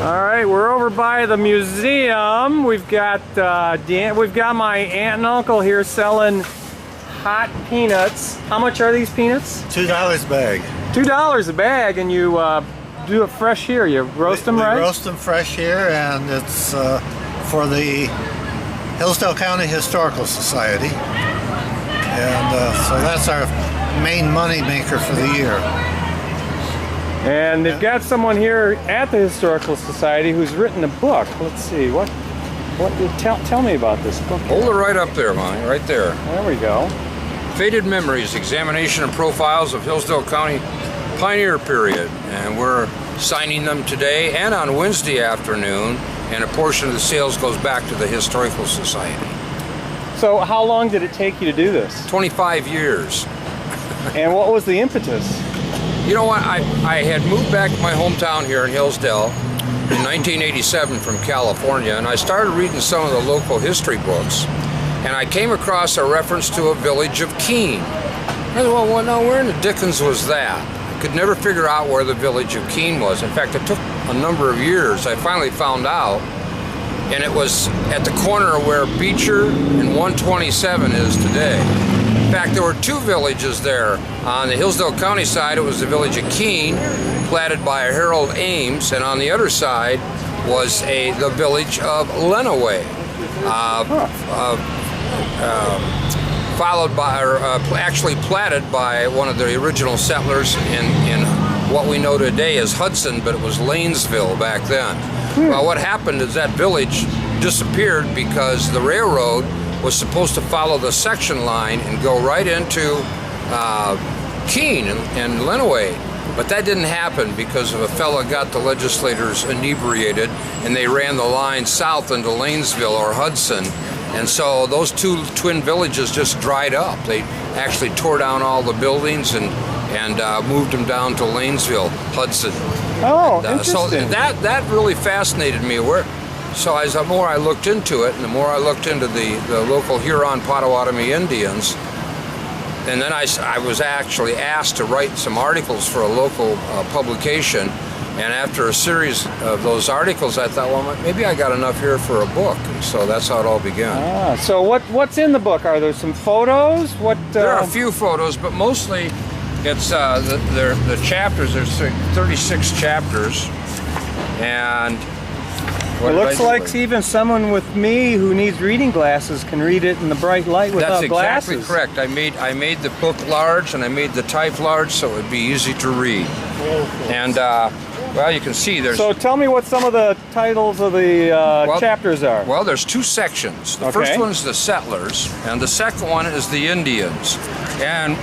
All right, we're over by the museum. We've got my aunt and uncle here selling hot peanuts. How much are these peanuts? $2 a bag. $2 a bag, and you do it fresh here. You roast them, right? We roast them fresh here, and it's for the Hillsdale County Historical Society. And so that's our main money maker for the year. And they've got someone here at the Historical Society who's written a book. Let's see, tell me about this book. Hold it right up there, Monty, right there. There we go. Faded Memories, Examination and Profiles of Hillsdale County Pioneer Period. And we're signing them today and on Wednesday afternoon, and a portion of the sales goes back to the Historical Society. So how long did it take you to do this? 25 years. And what was the impetus? You know what, I had moved back to my hometown here in Hillsdale in 1987 from California, and I started reading some of the local history books, and I came across a reference to a village of Keene. I said, well, now where in the dickens was that? I could never figure out where the village of Keene was. In fact, it took a number of years. I finally found out, and it was at the corner where Bisher and 127 is today. In fact, there were two villages there. On the Hillsdale County side, it was the village of Keene, platted by Harold Ames, and on the other side was the village of Lenawee, followed by, actually platted by one of the original settlers in what we know today as Hudson, but it was Lanesville back then. Well, what happened is that village disappeared because the railroad was supposed to follow the section line and go right into Keene and Lenawee. But that didn't happen because of a fella got the legislators inebriated and they ran the line south into Lanesville or Hudson. And so those two twin villages just dried up. They actually tore down all the buildings and moved them down to Lanesville, Hudson. Oh, and, interesting. So that really fascinated me. So as the more I looked into it, and the more I looked into the local Huron Potawatomi Indians, and then I was actually asked to write some articles for a local publication. And after a series of those articles, I thought, well, maybe I got enough here for a book. And so that's how it all began. So what's in the book? Are there some photos? There are a few photos, but mostly it's the chapters. There's 36 chapters, and it looks like even someone with me who needs reading glasses can read it in the bright light without glasses. That's exactly correct. I made the book large and I made the type large so it would be easy to read. And well, you can see there's... So tell me what some of the titles of the chapters are. Well, there's two sections. The first one is the settlers, and the second one is the Indians. And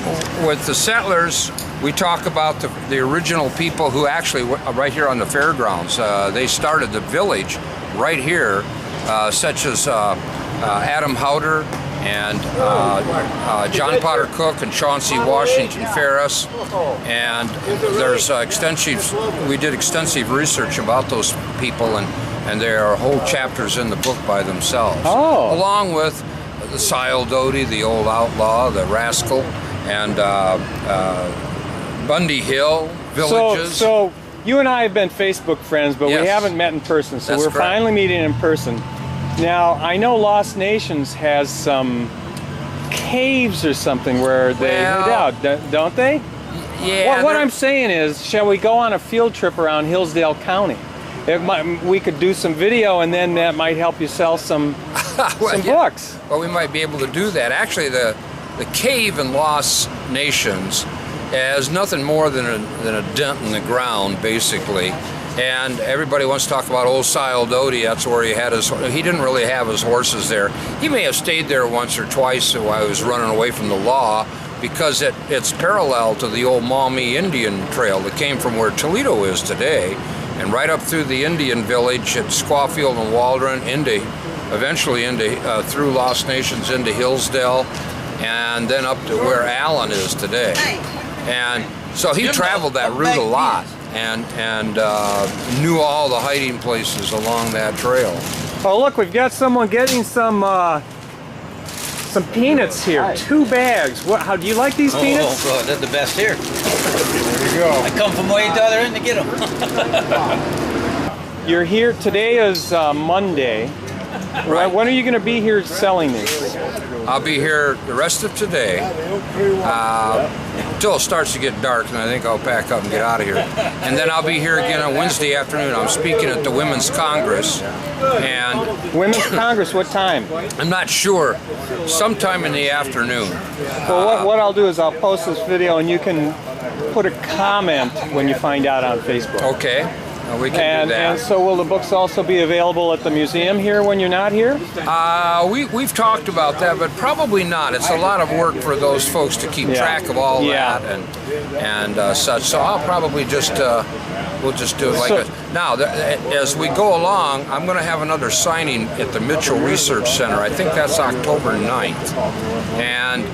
with the settlers, we talk about the original people who actually, right here on the fairgrounds, they started the village right here, such as Adam Howder and John Potter Cook and Chauncey Washington Ferris. And there's we did extensive research about those people, and there are whole chapters in the book by themselves. Oh. Along with the Sile Doty, the old outlaw, the rascal, and Bundy Hill villages. So you and I have been Facebook friends, but we haven't met in person, so we're finally meeting in person. Now, I know Lost Nations has some caves or something where they hid out, don't they? Yeah. What I'm saying is, shall we go on a field trip around Hillsdale County? We could do some video, and then that might help you sell some books. Well, we might be able to do that. Actually, the cave in Lost Nations has nothing more than a dent in the ground, basically. And everybody wants to talk about old Sile Doty. That's where he had he didn't really have his horses there. He may have stayed there once or twice while he was running away from the law, because it's parallel to the old Maumee Indian Trail that came from where Toledo is today, and right up through the Indian village at Squawfield and Waldron, eventually through Lost Nations into Hillsdale, and then up to where Allen is today. And so he traveled that route a lot, and knew all the hiding places along that trail. Oh, look, we've got someone getting some peanuts here. 2 bags. How do you like these peanuts? Oh, they're the best here. There you go. I come from way to the other end to get them. you're here, today is Monday. Right. When are you going to be here selling these? I'll be here the rest of today until it starts to get dark, and I think I'll pack up and get out of here. And then I'll be here again on Wednesday afternoon. I'm speaking at the Women's Congress. And Women's Congress, what time? I'm not sure. Sometime in the afternoon. Well, what I'll do is I'll post this video, and you can put a comment when you find out on Facebook. Okay. We can do that. And so will the books also be available at the museum here when you're not here? We've talked about that, but probably not. It's a lot of work for those folks to keep track of all that and such. So I'll probably just we'll just do it like this. Now, as we go along, I'm going to have another signing at the Mitchell Research Center. I think that's October 9th. And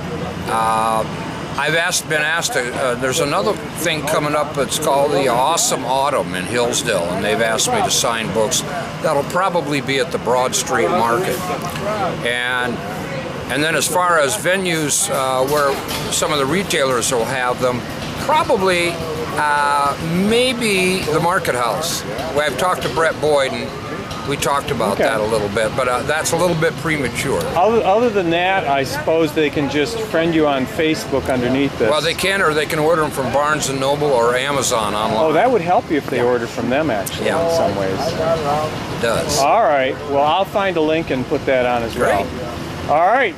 I've been asked to, there's another thing coming up that's called the Awesome Autumn in Hillsdale, and they've asked me to sign books. That'll probably be at the Broad Street Market. And then as far as venues where some of the retailers will have them, probably maybe the Market House. I've talked to Brett Boyd, and we talked about that a little bit, but that's a little bit premature. Other than that, I suppose they can just friend you on Facebook underneath this. Well, they can, or they can order them from Barnes & Noble or Amazon online. Oh, that would help you if they order from them, actually, in some ways. It does. All right. Well, I'll find a link and put that on as well. Great. All right.